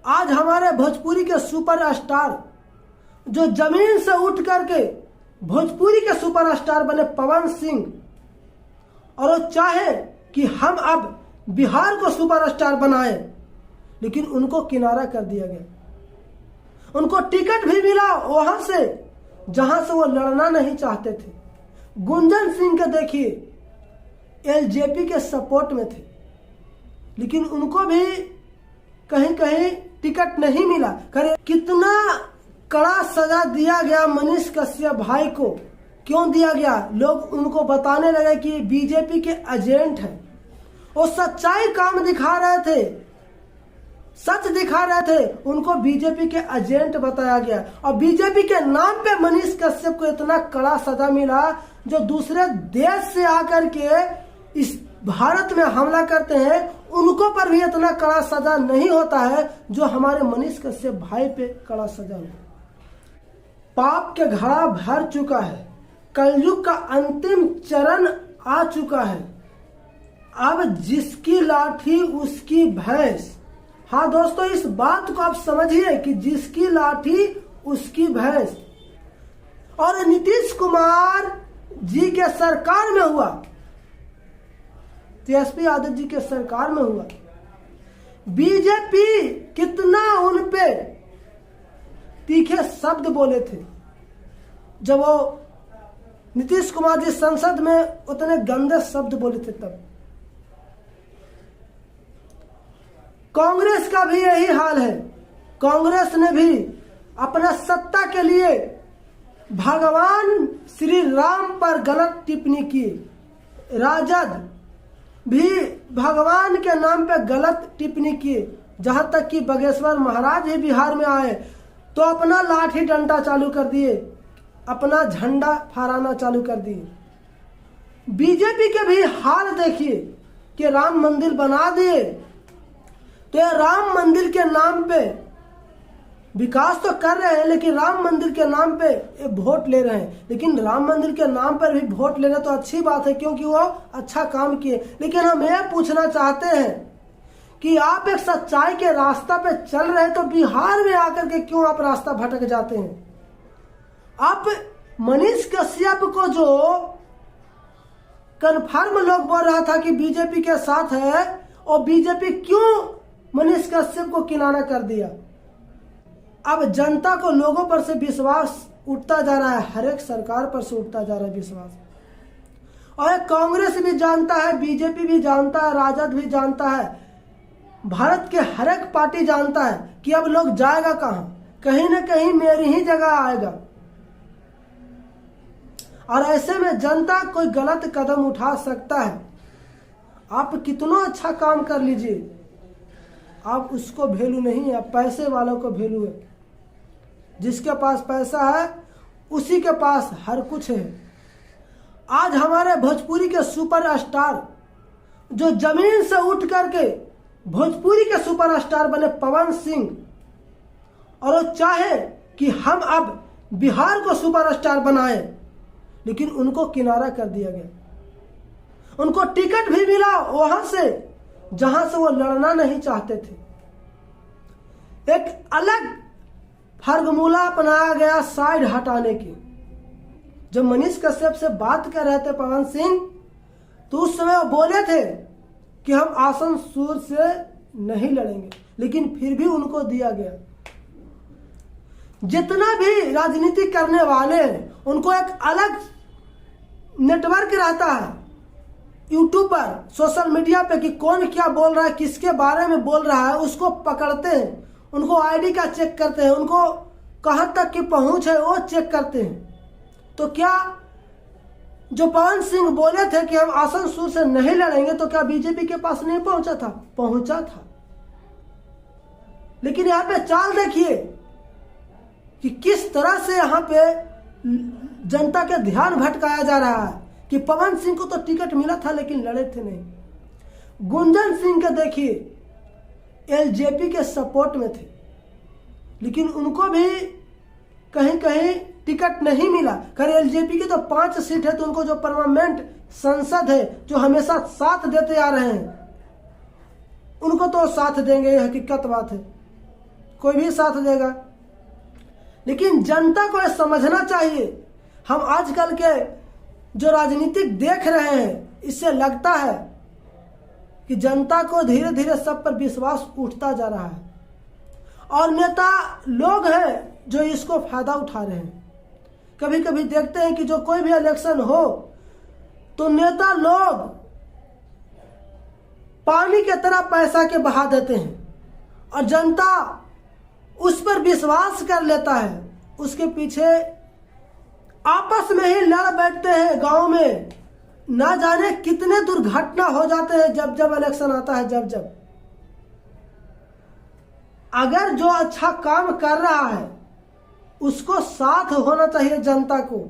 आज हमारे भोजपुरी के सुपरस्टार जो जमीन से उठ करके भोजपुरी के सुपरस्टार बने पवन सिंह, और वो चाहे कि हम अब बिहार को सुपरस्टार बनाए, लेकिन उनको किनारा कर दिया गया। उनको टिकट भी मिला वहां से जहां से वो लड़ना नहीं चाहते थे। गुंजन सिंह के देखिए एलजेपी के सपोर्ट में थे, लेकिन उनको भी कहीं कहीं टिकट नहीं मिला। करे कितना कड़ा सजा दिया गया मनीष कश्यप भाई को। क्यों दिया गया? लोग उनको बताने लगे कि बीजेपी के एजेंट हैं। वो सच्चाई काम दिखा रहे थे, सच दिखा रहे थे, उनको बीजेपी के एजेंट बताया गया। और बीजेपी के नाम पे मनीष कश्यप को इतना कड़ा सजा मिला, जो दूसरे देश से आकर के इस भारत में हमला करते हैं उनको पर भी इतना कड़ा सजा नहीं होता है जो हमारे मनीष कश्यप भाई पे कड़ा सजा हुआ। पाप के घड़ा भर चुका है, कलयुग का अंतिम चरण आ चुका है। अब जिसकी लाठी उसकी भैंस। हाँ दोस्तों, इस बात को आप समझिए कि जिसकी लाठी उसकी भैंस। और नीतीश कुमार जी के सरकार में हुआ, तेजस्वी यादव जी के सरकार में हुआ। बीजेपी कितना उन पे तीखे शब्द बोले थे जब वो नीतीश कुमार जी संसद में उतने गंदे शब्द बोले थे। तब कांग्रेस का भी यही हाल है। कांग्रेस ने भी अपना सत्ता के लिए भगवान श्री राम पर गलत टिप्पणी की। राजद भी भगवान के नाम पे गलत टिप्पणी की। जहां तक कि बागेश्वर महाराज ही बिहार में आए तो अपना लाठी डंडा चालू कर दिए, अपना झंडा फहराना चालू कर दिए। बीजेपी के भी हाल देखिए कि राम मंदिर बना दिए, तो ये राम मंदिर के नाम पे विकास तो कर रहे हैं, लेकिन राम मंदिर के नाम पे ये वोट ले रहे हैं। लेकिन राम मंदिर के नाम पर भी वोट लेना तो अच्छी बात है, क्योंकि वो अच्छा काम किए। लेकिन हम ये पूछना चाहते हैं कि आप एक सच्चाई के रास्ता पे चल रहे हैं तो बिहार में आकर के क्यों आप रास्ता भटक जाते हैं? आप मनीष कश्यप को जो कन्फर्म लोग बोल रहा था कि बीजेपी के साथ है, और बीजेपी क्यों मनीष कश्यप को किनारा कर दिया? अब जनता को लोगों पर से विश्वास उठता जा रहा है, हर एक सरकार पर से उठता जा रहा है विश्वास। और कांग्रेस भी जानता है, बीजेपी भी जानता है, राजद भी जानता है, भारत के हर एक पार्टी जानता है कि अब लोग जाएगा कहां, कहीं ना कहीं मेरी ही जगह आएगा। और ऐसे में जनता कोई गलत कदम उठा सकता है। आप कितना अच्छा काम कर लीजिए, आप उसको वैल्यू नहीं है। पैसे वालों को वैल्यू है। जिसके पास पैसा है उसी के पास हर कुछ है। आज हमारे भोजपुरी के सुपरस्टार जो जमीन से उठ करके भोजपुरी के सुपरस्टार बने पवन सिंह, और वो चाहे कि हम अब बिहार को सुपरस्टार बनाए, लेकिन उनको किनारा कर दिया गया। उनको टिकट भी मिला वहां से जहां से वो लड़ना नहीं चाहते थे। एक अलग फार्मूला अपनाया गया साइड हटाने की। जब मनीष कश्यप से बात कर रहे थे पवन सिंह, तो उस समय वो बोले थे कि हम आसनसोल से नहीं लड़ेंगे, लेकिन फिर भी उनको दिया गया। जितना भी राजनीति करने वाले हैं उनको एक अलग नेटवर्क रहता है यूट्यूब पर, सोशल मीडिया पे, कि कौन क्या बोल रहा है, किसके बारे में बोल रहा है, उसको पकड़ते हैं, उनको आईडी का चेक करते हैं, उनको कहां तक की पहुंच है वो चेक करते हैं। तो क्या जो पवन सिंह बोले थे कि हम आसनसोल से नहीं लड़ेंगे, तो क्या बीजेपी के पास नहीं पहुंचा था? पहुंचा था। लेकिन यहाँ पे चाल देखिए कि किस तरह से यहाँ पे जनता के ध्यान भटकाया जा रहा है कि पवन सिंह को तो टिकट मिला था लेकिन लड़े थे नहीं। गुंजन सिंह के देखिए एलजेपी के सपोर्ट में थे, लेकिन उनको भी कहीं कहीं टिकट नहीं मिला। खैर एलजेपी की तो 5 सीट है, तो उनको जो परमानेंट संसद है जो हमेशा साथ देते आ रहे हैं, उनको तो साथ देंगे, ये हकीकत बात है। कोई भी साथ देगा। लेकिन जनता को यह समझना चाहिए, हम आजकल के जो राजनीतिक देख रहे हैं, इससे लगता है कि जनता को धीरे धीरे सब पर विश्वास उठता जा रहा है और नेता लोग हैं जो इसको फायदा उठा रहे हैं। कभी कभी देखते हैं कि जो कोई भी इलेक्शन हो तो नेता लोग पानी की तरह पैसा के बहा देते हैं और जनता उस पर विश्वास कर लेता है। उसके पीछे आपस में ही लड़ बैठते हैं गांव में, ना जाने कितने दुर्घटना हो जाते हैं जब जब इलेक्शन आता है। जब अगर जो अच्छा काम कर रहा है उसको साथ होना चाहिए, जनता को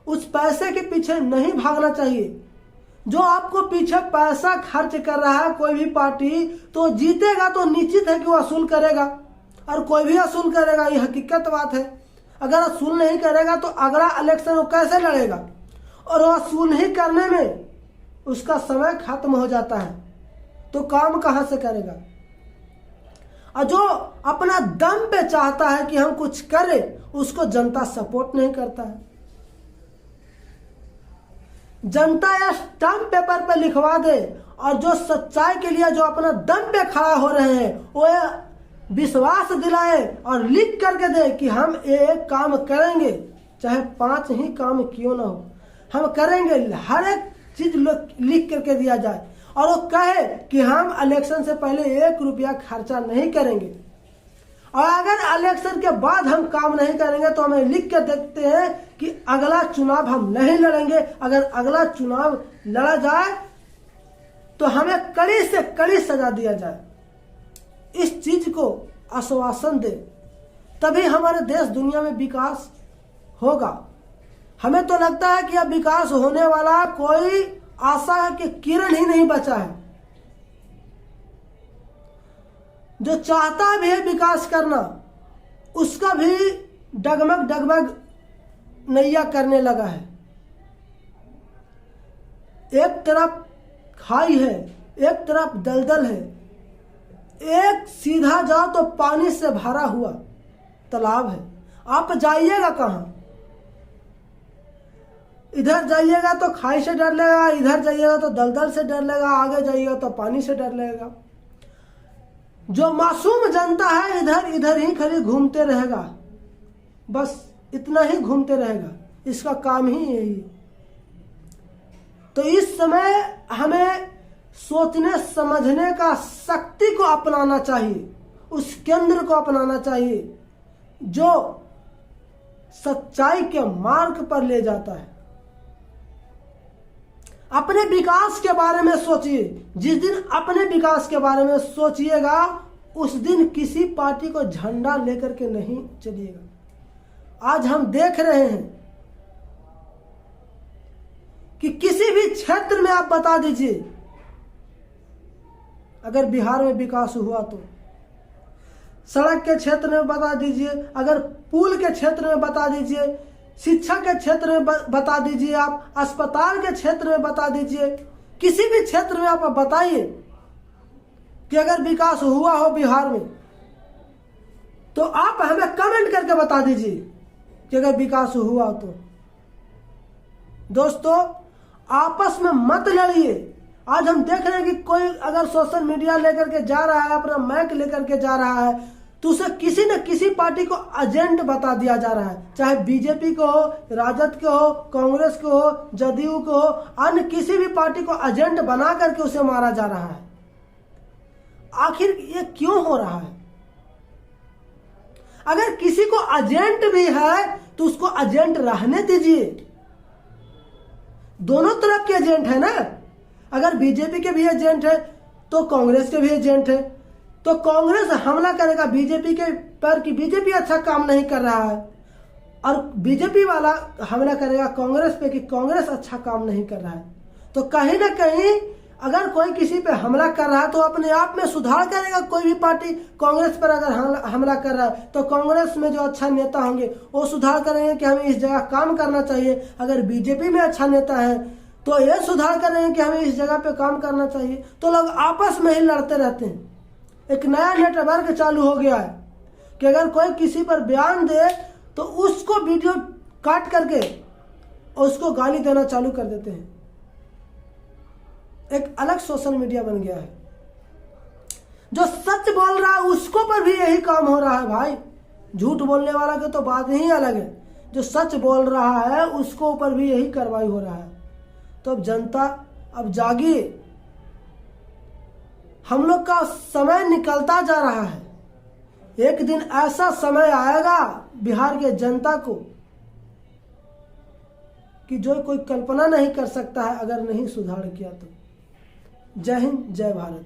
उस पैसे के पीछे नहीं भागना चाहिए। जो आपको पीछे पैसा खर्च कर रहा है कोई भी पार्टी, तो जीतेगा तो निश्चित है कि वो वसूल करेगा, और कोई भी वसूल करेगा, ये हकीकत बात है। अगर वसूल नहीं करेगा तो अगला इलेक्शन वो कैसे लड़ेगा, और वसूल नहीं करने में उसका समय खत्म हो जाता है तो काम कहां से करेगा। और जो अपना दम पे चाहता है कि हम कुछ करें, उसको जनता सपोर्ट नहीं करता है। जनता या स्टाम्प पेपर पे लिखवा दे, और जो सच्चाई के लिए जो अपना दम पे खड़ा हो रहे हैं वो विश्वास दिलाए और लिख करके दे कि हम एक काम करेंगे, चाहे 5 ही काम क्यों ना हो, हम करेंगे। हर एक चीज लिख करके दिया जाए और वो कहे कि हम इलेक्शन से पहले 1 रुपया खर्चा नहीं करेंगे, और अगर इलेक्शन के बाद हम काम नहीं करेंगे तो हमें लिख के देखते हैं कि अगला चुनाव हम नहीं लड़ेंगे। अगर अगला चुनाव लड़ा जाए तो हमें कड़ी से कड़ी सजा दिया जाए। इस चीज को आश्वासन दे, तभी हमारे देश दुनिया में विकास होगा। हमें तो लगता है कि अब विकास होने वाला कोई आशा के किरण ही नहीं बचा है। जो चाहता भी है विकास करना, उसका भी डगमग नैया करने लगा है। एक तरफ खाई है, एक तरफ दलदल है, एक सीधा जाओ तो पानी से भरा हुआ तालाब है। आप जाइएगा कहां? इधर जाइएगा तो खाई से डर लगेगा, इधर जाइएगा तो दलदल से डर लगेगा, आगे जाइएगा तो पानी से डर लगेगा। जो मासूम जनता है इधर इधर ही खाली घूमते रहेगा, बस इतना ही घूमते रहेगा, इसका काम ही यही। तो इस समय हमें सोचने समझने का शक्ति को अपनाना चाहिए, उस केंद्र को अपनाना चाहिए जो सच्चाई के मार्ग पर ले जाता है। अपने विकास के बारे में सोचिए। जिस दिन अपने विकास के बारे में सोचिएगा उस दिन किसी पार्टी को झंडा लेकर के नहीं चलिएगा। आज हम देख रहे हैं कि किसी भी क्षेत्र में आप बता दीजिए, अगर बिहार में विकास हुआ तो सड़क के क्षेत्र में बता दीजिए, अगर पुल के क्षेत्र में बता दीजिए, शिक्षा के क्षेत्र में बता दीजिए, आप अस्पताल के क्षेत्र में बता दीजिए, किसी भी क्षेत्र में आप बताइए कि अगर विकास हुआ हो बिहार में, तो आप हमें कमेंट करके बता दीजिए कि अगर विकास हुआ तो। दोस्तों, आपस में मत लड़िए। आज हम देख रहे हैं कि कोई अगर सोशल मीडिया लेकर के जा रहा है, अपना माइक लेकर के जा रहा है, तो उसे किसी न किसी पार्टी को एजेंट बता दिया जा रहा है, चाहे बीजेपी को हो, राजद को हो, कांग्रेस को हो, जदयू को हो, अन्य किसी भी पार्टी को एजेंट बना करके उसे मारा जा रहा है। आखिर ये क्यों हो रहा है? अगर किसी को एजेंट भी है तो उसको एजेंट रहने दीजिए। दोनों तरफ के एजेंट है ना। अगर बीजेपी के भी एजेंट है तो कांग्रेस के भी एजेंट है, तो कांग्रेस हमला करेगा बीजेपी के पर कि बीजेपी अच्छा काम नहीं कर रहा है, और बीजेपी वाला हमला करेगा कांग्रेस पे कि कांग्रेस अच्छा काम नहीं कर रहा है। तो कहीं ना कहीं अगर कोई किसी पे हमला कर रहा है तो अपने आप में सुधार करेगा। कोई भी पार्टी कांग्रेस पर अगर हमला कर रहा है तो कांग्रेस में जो अच्छा नेता होंगे वो सुधार करेंगे कि हमें इस जगह काम करना चाहिए। अगर बीजेपी में अच्छा नेता है तो ये सुधार करेंगे कि हमें इस जगह पे काम करना चाहिए। तो लोग आपस में ही लड़ते रहते हैं। एक नया नेटवर्क चालू हो गया है कि अगर कोई किसी पर बयान दे तो उसको वीडियो काट करके उसको गाली देना चालू कर देते हैं। एक अलग सोशल मीडिया बन गया है। जो सच बोल रहा है उसको पर भी यही काम हो रहा है भाई। झूठ बोलने वाला की तो बात ही अलग है, जो सच बोल रहा है उसको ऊपर भी यही कार्रवाई हो रहा है। तो अब जनता अब जागिए, हम लोग का समय निकलता जा रहा है। एक दिन ऐसा समय आएगा बिहार के जनता को कि जो कोई कल्पना नहीं कर सकता है अगर नहीं सुधार किया तो। जय हिंद, जय भारत।